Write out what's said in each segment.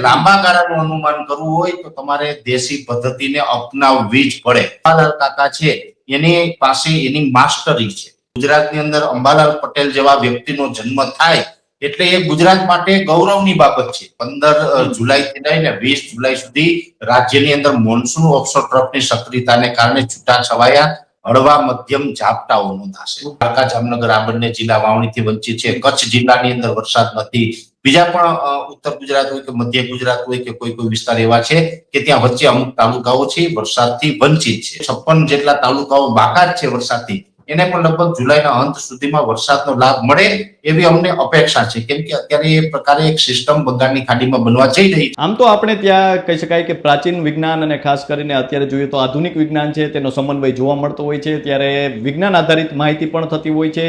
લાંબા ગાળાનું અનુમાન કરવું હોય તો તમારે દેશી પદ્ધતિને અપનાવવી જ પડે. અંબાલાલ કાકા છે એની પાસે એની માસ્ટરી છે. ગુજરાતની અંદર અંબાલાલ પટેલ જેવા વ્યક્તિનો જન્મ થાય એટલે એ ગુજરાત માટે ગૌરવની બાબત છે. 15 જુલાઈથી લઈને 20 જુલાઈ સુધી રાજ્યની અંદર મોન્સૂન ઓફશોર ટ્રફની સક્રિયતાને કારણે છૂટાછવાયા હળવા મધ્યમ ઝાપટાઓ નોંધાશે. દ્વારકા, જામનગર આ બંને જિલ્લા વાવણીથી વંચિત છે. કચ્છ જિલ્લાની અંદર વરસાદ નથી. બીજા પણ ઉત્તર ગુજરાત હોય કે મધ્ય ગુજરાત હોય કે કોઈ વિસ્તાર એવા છે કે ત્યાં વચ્ચે અમુક તાલુકાઓ છે વરસાદથી વંચિત છે. 56 જેટલા તાલુકાઓ બાકાત છે વરસાદથી. એને પણ લગભગ જુલાઈના અંત સુધીમાં વરસાદનો લાભ મળે એવી અમને અપેક્ષા છે, કેમ કે અત્યારે એ પ્રકારે એક સિસ્ટમ બંગાળની ખાડીમાં બનવા જઈ રહી છે. આમ તો આપણે ત્યાં કહી શકાય કે પ્રાચીન વિજ્ઞાન અને ખાસ કરીને અત્યારે જોઈએ તો આધુનિક વિજ્ઞાન છે તેનો સમન્વય જોવા મળતો હોય છે. ત્યારે વિજ્ઞાન આધારિત માહિતી પણ થતી હોય છે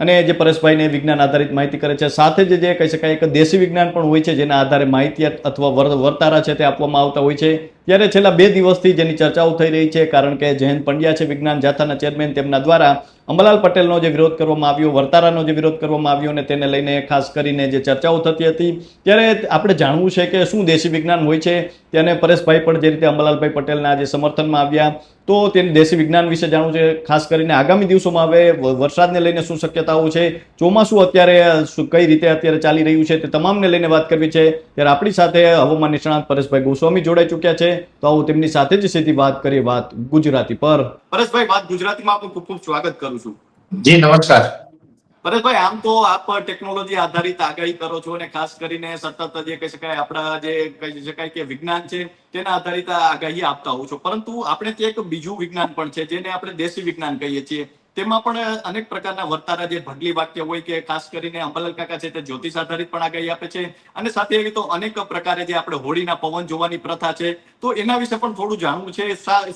અને જે પરેશભાઈને વિજ્ઞાન આધારિત માહિતી કરે છે, સાથે જ જે કહી શકાય કે દેશી વિજ્ઞાન પણ હોય છે જેના આધારે માહિતી અથવા વર્તારા છે તે આપવામાં આવતા હોય છે. ત્યારે છેલ્લા 2 દિવસથી જેની ચર્ચાઓ થઈ રહી છે, કારણ કે જયંત પંડ્યા છે વિજ્ઞાન જાથાના ચેરમેન, તેમના દ્વારા અંબાલાલ પટેલનો જે વિરોધ કરવામાં આવ્યો, વર્તારાનો જે વિરોધ કરવામાં આવ્યો અને તેને લઈને ખાસ કરીને જે ચર્ચાઓ થતી હતી, ત્યારે આપણે જાણવું છે કે શું દેશી વિજ્ઞાન હોય છે. તેને પરેશભાઈ પણ જે રીતે અંબાલાલભાઈ પટેલના જે સમર્થનમાં આવ્યા, તો તેને દેશી વિજ્ઞાન વિશે જાણવું છે. ખાસ કરીને આગામી દિવસોમાં હવે વરસાદને લઈને શું શક્યતાઓ છે, ચોમાસું અત્યારે કઈ રીતે અત્યારે ચાલી રહ્યું છે, તે તમામને લઈને વાત કરવી છે. ત્યારે આપણી સાથે હવામાન નિષ્ણાત પરેશભાઈ ગોસ્વામી જોડાઈ ચૂક્યા છે, તો આવું તેમની સાથે જ સીધી વાત કરીએ વાત ગુજરાતી પર. પરેશભાઈ, વાત ગુજરાતીમાં આપનું ખૂબ ખૂબ સ્વાગત કરું છું. જી નમસ્કાર. પરેશભાઈ, આમ તો આપ ટેકનોલોજી આધારિત આગાહી કરો છો અને ખાસ કરીને સતત જે કહી શકાય આપણા જે કહી શકાય કે વિજ્ઞાન છે તેના આધારિત આગાહી આપતા હોવ છો, પરંતુ આપણે ત્યાં એક બીજું વિજ્ઞાન પણ છે જેને આપણે દેશી વિજ્ઞાન કહીએ છીએ. તેમાં પણ અનેક પ્રકારના વર્તારા જે ભડલી વાક્ય હોય કે ખાસ કરીને અંબાલાલ કાકા છે તે જ્યોતિષ આધારિત પણ આગાહી આપે છે અને સાથે એવી તો અનેક પ્રકારે જે આપણે હોળીના પવન જોવાની પ્રથા છે, તો એના વિશે પણ થોડું જાણવું છે.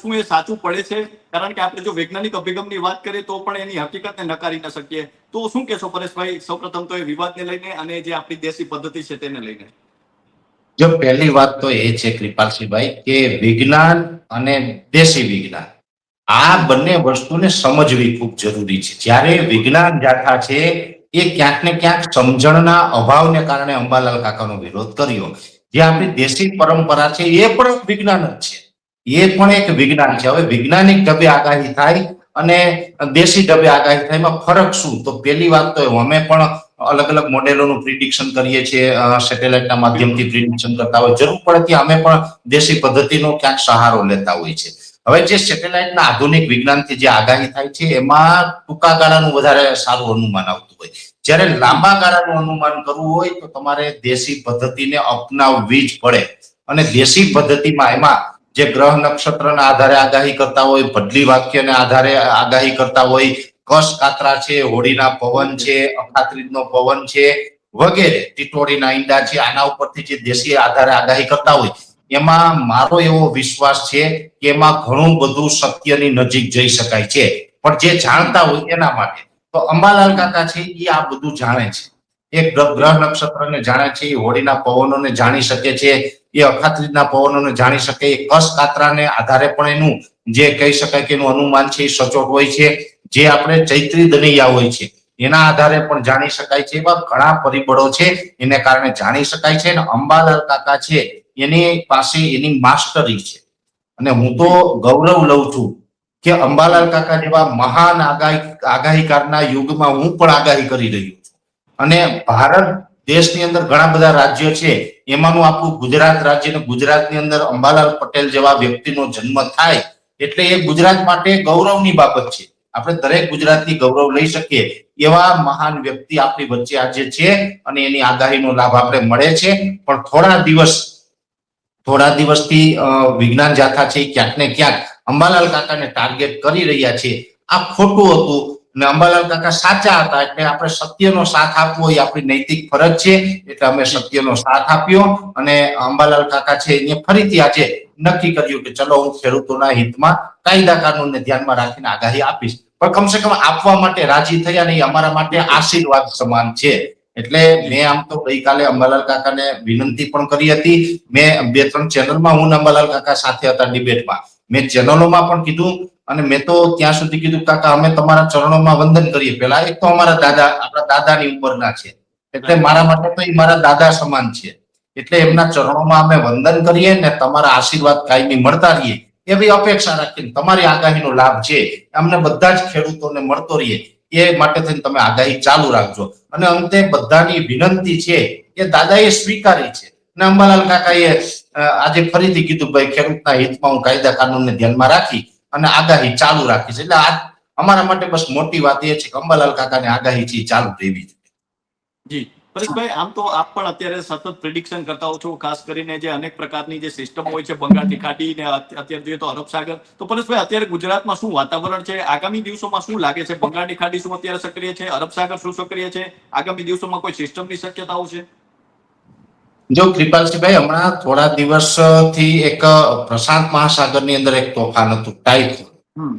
શું એ સાચું પડે છે? કારણ કે આપણે જો વૈજ્ઞાનિક અભિગમની વાત કરીએ તો પણ એની હકીકતને નકારી ન શકીએ. તો શું કહેશો પરેશભાઈ, સૌપ્રથમ તો એ વિવાદને લઈને અને જે આપણી દેશી પદ્ધતિ છે તેને લઈને? જો પહેલી વાત તો એ છે કૃપાલસિંહભાઈ કે વિજ્ઞાન અને દેશી વિજ્ઞાન આ બંને વસ્તુને સમજવી ખૂબ જરૂરી છે. જ્યારે વિજ્ઞાન જાથા છે એ ક્યાંક ને ક્યાંક સમજણના અભાવને કારણે અંબાલાલ કાકાનો વિરોધ કર્યો. જે આપણી દેશી પરંપરા છે એ પણ વિજ્ઞાન જ છે, એ પણ એક વિજ્ઞાન છે. હવે વૈજ્ઞાનિક ઢબે આગાહી થાય અને દેશી ઢબે આગાહી થાય એમાં ફરક શું? તો પહેલી વાત તો અમે પણ અલગ અલગ મોડેલોનું પ્રિડિક્શન કરીએ છીએ, સેટેલાઇટના માધ્યમથી પ્રિડિક્શન કરતા હોય. જરૂર પડે ત્યાં અમે પણ દેશી પદ્ધતિનો ક્યાંક સહારો લેતા હોય છે. હવે જે સેટેલાઇટના આધુનિક વિજ્ઞાનથી જે આગાહી થાય છે એમાં ટૂંકા ગાળાનું વધારે સારું અનુમાન આવતું હોય. જ્યારે લાંબા ગાળાનું અનુમાન કરવું હોય તો તમારે દેશી પદ્ધતિને અપનાવવી જ પડે. અને દેશી પદ્ધતિમાં એમાં જે ગ્રહ નક્ષત્રના આધારે આગાહી કરતા હોય, ભડલી વાક્યના આધારે આગાહી કરતા હોય, કસ કાતરા છે, હોળીના પવન છે, અખાત્રીજનો પવન છે વગેરે, ટીટોડીના ઈંડા છે, આના ઉપરથી જે દેશી આધારે આગાહી કરતા હોય, એમાં મારો એવો વિશ્વાસ છે કે એમાં ઘણું બધું સત્યની નજીક જઈ શકાય છે. પણ જે જાણતા હોય એના માટે તો અંબાલાલ કાકા છે એ આ બધું જાણે છે. એ ગ્રહ નક્ષત્રને જાણે છે, એ હોળીના પવનોને જાણી શકે છે, એ અખાત્રીજના પવનોને જાણી શકે, એ કસ કાતરાને આધારે પણ એનું જે કહી શકાય કે એનું અનુમાન છે એ સચોટ હોય છે. જે આપણે ચૈત્રી દનૈયા હોય છે એના આધારે પણ જાણી શકાય છે. એવા ઘણા પરિબળો છે એને કારણે જાણી શકાય છે. અને અંબાલાલ કાકા છે એની પાસે એની માસ્ટરી છે. અને હું તો ગૌરવ લઉં છું કે અંબાલાલ કાકા જેવા મહાન આગાહીકારના યુગમાં હું પણ આગાહી કરી રહ્યો છું. અને ભારત દેશની અંદર ઘણા બધા રાજ્યો છે, એમાંનું આપણું ગુજરાત રાજ્ય, અને ગુજરાતની અંદર અંબાલાલ પટેલ જેવા વ્યક્તિનો જન્મ થાય એટલે એ ગુજરાત માટે ગૌરવની બાબત છે. આપણે દરેક ગુજરાતી ગૌરવ લઈ શકીએ એવા મહાન વ્યક્તિ આપણી વચ્ચે આજે છે અને એની આગાહીનો લાભ આપણે મળે છે. પણ થોડા દિવસથી વિજ્ઞાન જાથા છે ક્યાંક ને ક્યાંક અંબાલાલ કાકાને ટાર્ગેટ કરી રહ્યા છે. આ ખોટું હતું અને અંબાલાલ કાકા સાચા હતા, એટલે આપણે સત્યનો સાથ આપવો એ આપણી નૈતિક ફરજ છે. એટલે અમે સત્યનો સાથ આપ્યો અને અંબાલાલ કાકા છે એને ફરીથી આજે નક્કી કર્યું કે ચલો હું ખેડૂતોના હિતમાં કાયદા કાનૂનને ધ્યાનમાં રાખીને આગાહી આપીશ. પણ કમસે કમ આપવા માટે રાજી થયા ને એ અમારા માટે આશીર્વાદ સમાન છે. એટલે મેં આમ તો ગઈકાલે અંબાલાલ કાકાને વિનંતી પણ કરી હતી. મેં 2-3 ચેનલમાં હું અંબાલાલ કાકા સાથે હતા ડિબેટમાં, મેં ચેનલોમાં પણ કીધું અને મેં તો ત્યાં સુધી કીધું કાકા અમે તમારા ચરણોમાં વંદન કરીએ. પેલા એક તો અમારા દાદા, આપણા દાદાની ઉંમરના છે એટલે મારા માટે તો એ મારા દાદા સમાન છે. એટલે એમના ચરણોમાં અમે વંદન કરીએ ને તમારા આશીર્વાદ કાયમી મળતા રહીએ એવી અપેક્ષા રાખીને તમારી આગાહીનો લાભ છે અમને બધા જ ખેડૂતોને મળતો રહીએ એ માટે થઈને તમે આગાહી ચાલુ રાખજો. અને અંતે બધાની વિનંતી છે એ દાદાએ સ્વીકારી છે અને અંબાલાલ કાકાએ આજે ફરીથી કીધું ભાઈ ખેડૂતના હિતમાં હું કાયદા કાનૂનને ધ્યાનમાં રાખી અને આગાહી ચાલુ રાખી છે. એટલે આ અમારા માટે બસ મોટી વાત એ છે કે અંબાલાલ કાકાની આગાહી છે ચાલુ રહેવી છે. જી પરેશભાઈ, આમ તો આપ પણ અત્યારે સતત પ્રિડિક્શન કરતા હો છો, ખાસ કરીને જે અનેક પ્રકારની જે સિસ્ટમ હોય છે બંગાળની ખાડી ને અત્યારે જોઈએ તો અરબ સાગર, તો પરેશભાઈ અત્યારે ગુજરાતમાં શું વાતાવરણ છે? આગામી દિવસોમાં શું લાગે છે? બંગાળની ખાડી શું અત્યારે સક્રિય છે? અરબ સાગર શું સક્રિય છે? આગામી દિવસોમાં કોઈ સિસ્ટમની શક્યતાઓ છે? જો કૃપાલસિંહભાઈ, હમણાં થોડા દિવસથી એક પ્રશાંત મહાસાગરની અંદર એક તોફાન હતું ટાઇફૂન.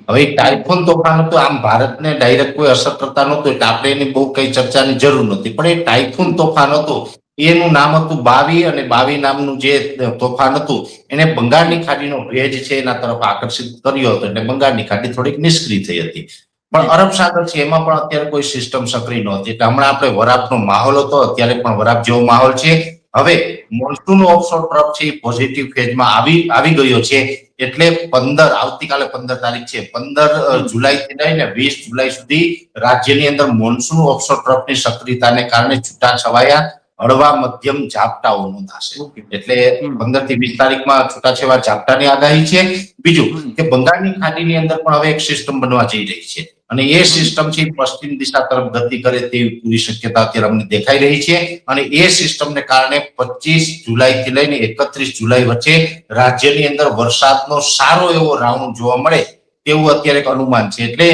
હવે ટાઇફૂન તોફાન હતું, આમ ભારતને ડાયરેક્ટ કોઈ અસર કરતા નહોતું એટલે આપણે એની બહુ કઈ ચર્ચાની જરૂર નથી, પણ એ ટાઇફૂન તોફાન હતું એનું નામ હતું બાવી અને બાવી નામનું જે તોફાન હતું એને બંગાળની ખાડીનો ભેજ છે એના તરફ આકર્ષિત કર્યો હતો એટલે બંગાળની ખાડી થોડીક નિષ્ક્રિય થઈ હતી. પણ અરબ સાગર છે એમાં પણ અત્યારે કોઈ સિસ્ટમ સક્રિય નહોતી એટલે હમણાં આપણે વરાપનો માહોલ હતો, અત્યારે પણ વરાપ જેવો માહોલ છે. હવે મોન્સૂન ઓફશોર ટ્રફ છે એ પોઝિટિવ ફેઝમાં આવી ગયો છે એટલે આવતીકાલે 15 તારીખ છે, 15 જુલાઈથી લઈને 20 જુલાઈ સુધી રાજ્યની અંદર મોન્સૂન ઓફશોર ટ્રફની સક્રિયતાને કારણે છૂટાછવાયા હળવા મધ્યમ ઝાપટાઓ નોંધાશે. એટલે 15 થી 20 તારીખમાં છૂટાછવાયા ઝાપટાની આગાહી છે. બીજું કે બંગાળની ખાડીની અંદર પણ હવે એક સિસ્ટમ બનવા જઈ રહી છે અને એ સિસ્ટમ છે પશ્ચિમ દિશા તરફ ગતિ કરે તેવી પૂરી શક્યતા અત્યારે અમને દેખાઈ રહી છે અને એ સિસ્ટમને કારણે 25 જુલાઈથી લઈને 31 જુલાઈ વચ્ચે રાજ્યની અંદર વરસાદનો સારો એવો રાઉન્ડ જોવા મળે તેવું અત્યારે એક અનુમાન છે. એટલે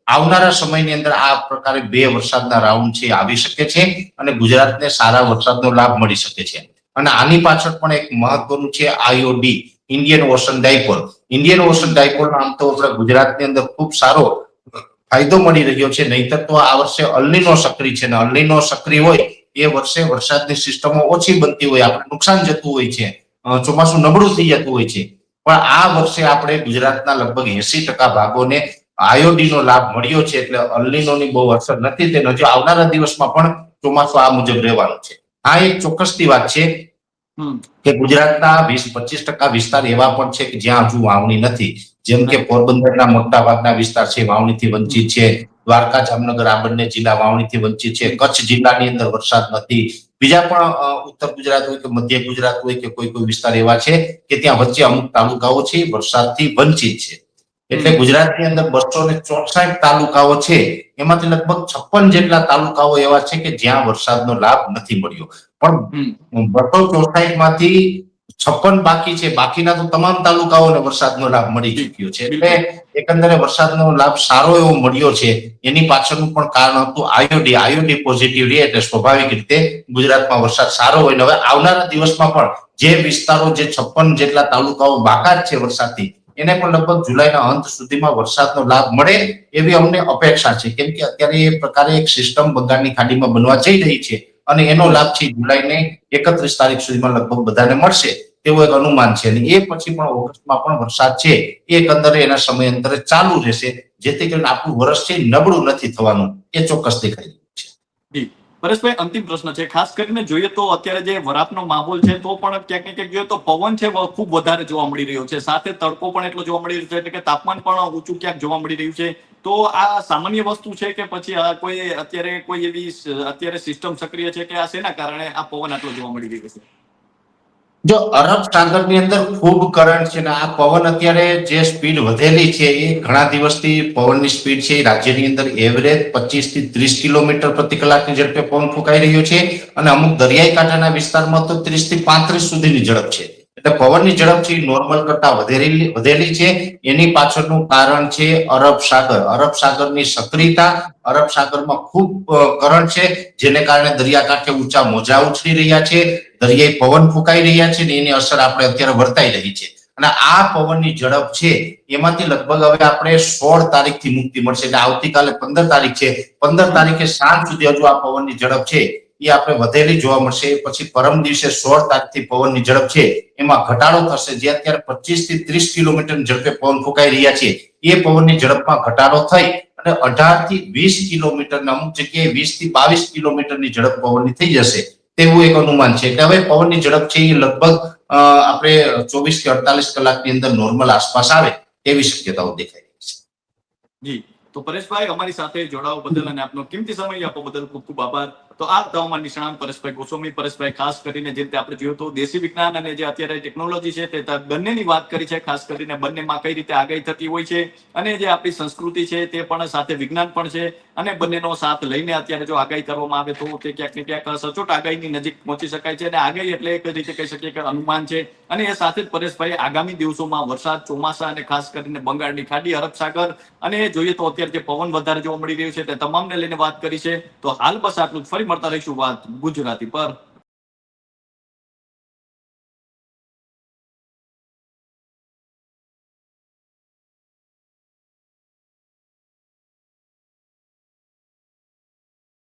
આવનારા સમયની અંદર આ પ્રકારે 2 વરસાદના રાઉન્ડ છે આવી શકે છે અને ગુજરાતને સારા વરસાદનો લાભ મળી શકે છે. અને આની પાછળ પણ એક મહત્વનું છે આઈઓડી, Indian ocean dipole. Indian ocean dipole આમ તો આપણા ગુજરાતની અંદર ખૂબ સારો ફાયદો મળી રહ્યો છે, નહીતર તો આ વર્ષે અલ્નીનો સક્રિય છે ને અલ્નીનો સક્રિય હોય એ વર્ષે વરસાદની સિસ્ટમો ઓછી બનતી હોય, આપણે નુકસાન જતું હોય છે, ચોમાસું નબળું થઈ જતું હોય છે. પણ આ વર્ષે આપણે ગુજરાતના લગભગ 80% ભાગોને આયોડી નો લાભ મળ્યો છે એટલે અલ્નીનોની બહુ અસર નથી. તે હજુ આવનારા દિવસમાં પણ ચોમાસું આ મુજબ રહેવાનું છે. આ એક ચોક્કસની વાત છે કે ગુજરાતના 20-25% વિસ્તાર એવા પણ છે કે જ્યાં હજુ વાવણી નથી, જેમ કે પોરબંદરના મોટા ભાગના વિસ્તાર છે વાવણીથી વંચિત છે, દ્વારકા જામનગર આ બંને જિલ્લા વાવણીથી વંચિત છે, કચ્છ જિલ્લાની અંદર વરસાદ નથી, બીજા પણ ઉત્તર ગુજરાત હોય કે મધ્ય ગુજરાત હોય કે કોઈ વિસ્તાર એવા છે કે ત્યાં વચ્ચે અમુક તાલુકાઓ છે વરસાદથી વંચિત છે. એટલે ગુજરાતની અંદર 264 તાલુકાઓ છે એમાંથી લગભગ 56 જેટલા તાલુકાઓ એવા છે કે જ્યાં વરસાદનો લાભ નથી મળ્યો. પણ 264 માંથી 56 બાકી છે, બાકીના તો તમામ તાલુકાઓને વરસાદનો લાભ મળી ચુક્યો છે. એટલે એકંદરે વરસાદનો લાભ સારો એવો મળ્યો છે. એની પાછળનું પણ કારણ હતું આઈઓડી પોઝિટિવ રહે એટલે સ્વાભાવિક રીતે ગુજરાતમાં વરસાદ સારો હોય. હવે આવનારા દિવસમાં પણ જે વિસ્તારો જે 56 જેટલા તાલુકાઓ બાકાત છે વરસાદથી એને પણ લગભગ જુલાઈના અંત સુધીમાં વરસાદનો લાભ મળે એવી અમને અપેક્ષા છે, કેમ કે અત્યારે એ પ્રકારે એક સિસ્ટમ બંગાળની ખાડીમાં બનવા જઈ રહી છે અને એનો લાભ છે જુલાઈને 31 તારીખ સુધીમાં લગભગ બધાને મળશે તેવું એક અનુમાન છે. અને એ પછી પણ ઓગસ્ટમાં પણ વરસાદ છે એ એકંદરે એના સમયાંતરે ચાલુ રહેશે, જેથી કરીને આપણું વર્ષ છે નબળું નથી થવાનું એ ચોક્કસ દેખાઈ રહ્યું છે. પરેશભાઈ, અંતિમ પ્રશ્ન છે, ખાસ કરીને જોઈએ તો અત્યારે જે વરાપનો માહોલ છે તો પણ ક્યાંક ને ક્યાંક જોઈએ તો પવન છે ખૂબ વધારે જોવા મળી રહ્યો છે, સાથે તડકો પણ એટલો જોવા મળી રહ્યો છે, એટલે કે તાપમાન પણ ઊંચું ક્યાંક જોવા મળી રહ્યું છે. તો આ સામાન્ય વસ્તુ છે કે પછી કોઈ અત્યારે એવી સિસ્ટમ સક્રિય છે કે આ શેના કારણે આ પવન આટલો જોવા મળી રહ્યો છે? જો અરબ સાગરની અંદર ખૂબ કરંટ છે ને આ પવન અત્યારે જે સ્પીડ વધેલી છે એ ઘણા દિવસથી પવનની સ્પીડ છે રાજ્યની અંદર એવરેજ 25 થી 30 કિલોમીટર પ્રતિ કલાકની ઝડપે પવન ફૂંકાઈ રહ્યો છે અને અમુક દરિયાઈ કાંઠાના વિસ્તારમાં તો 30 થી 35 સુધીની ઝડપ છે. એટલે પવનની ઝડપ છે નોર્મલ કરતા વધેલી છે. એની પાછળનું કારણ છે અરબ સાગર. અરબ સાગરની સક્રિયતા, અરબ સાગરમાં ખૂબ કરંટ છે જેને કારણે દરિયાકાંઠે ઊંચા મોજા ઉછળી રહ્યા છે, દરિયાઈ પવન ફૂંકાઈ રહ્યા છે ને એની અસર આપણે અત્યારે વર્તાઈ રહી છે. અને આ પવનની ઝડપ છે એમાંથી લગભગ હવે આપણે 16 તારીખથી મુક્તિ મળશે. એટલે આવતીકાલે 15 તારીખ છે, 15 તારીખે સાંજ સુધી હજુ આ પવનની ઝડપ છે એ આપણે વધેલી જોવા મળશે. પછી પરમ દિવસે 16 તારીખથી પવનની ઝડપ છે એમાં ઘટાડો થશે. જે અત્યારે 25 થી 30 કિલોમીટર ઝડપે પવન ફૂંકાઈ રહ્યા છે એ પવનની ઝડપમાં ઘટાડો થઈ અને 18 થી 20 કિલોમીટર, અમુક જગ્યાએ 20 થી 22 કિલોમીટરની ઝડપ પવનની થઈ જશે. તેવું એક અનુમાન છે કે હવે પવનની ઝડપ છે એ લગભગ આપણે 24 કે 48 કલાકની અંદર નોર્મલ આસપાસ આવે તેવી શક્યતાઓ દેખાઈ રહી છે. જી, તો પરેશભાઈ અમારી સાથે જોડાવા બદલ અને આપનો કિંમતી સમય આપવા બદલ ખૂબ ખૂબ આભાર. તો આ હવામાન નિષ્ણાંત પરેશભાઈ ગોસ્વામી. પરેશભાઈ, ખાસ કરીને જે રીતે આપણે જોયું તો દેશી વિજ્ઞાન અને જે અત્યારે ટેકનોલોજી છે તે બંનેની વાત કરી છે, ખાસ કરીને બંનેમાં કઈ રીતે આગાહી થતી હોય છે અને જે આપણી સંસ્કૃતિ છે તે પણ સાથે વિજ્ઞાન પણ છે અને બંનેનો સાથ લઈને અત્યારે જો આગાહી કરવામાં આવે તો તે ક્યાંક ને ક્યાંક સચોટ આગાહીની નજીક પહોંચી શકાય છે. અને આગાહી એટલે એક રીતે કહી શકીએ કે અનુમાન છે. અને એ સાથે જ પરેશભાઈ આગામી દિવસોમાં વરસાદ, ચોમાસા અને ખાસ કરીને બંગાળની ખાડી, અરબ સાગર અને જોઈએ તો અત્યારે જે પવન વધારે જોવા મળી રહ્યું છે તે તમામને લઈને વાત કરી છે. તો હાલ બસ આટલું જ. ફરી મળતા રહીશું વાત ગુજરાતી પર.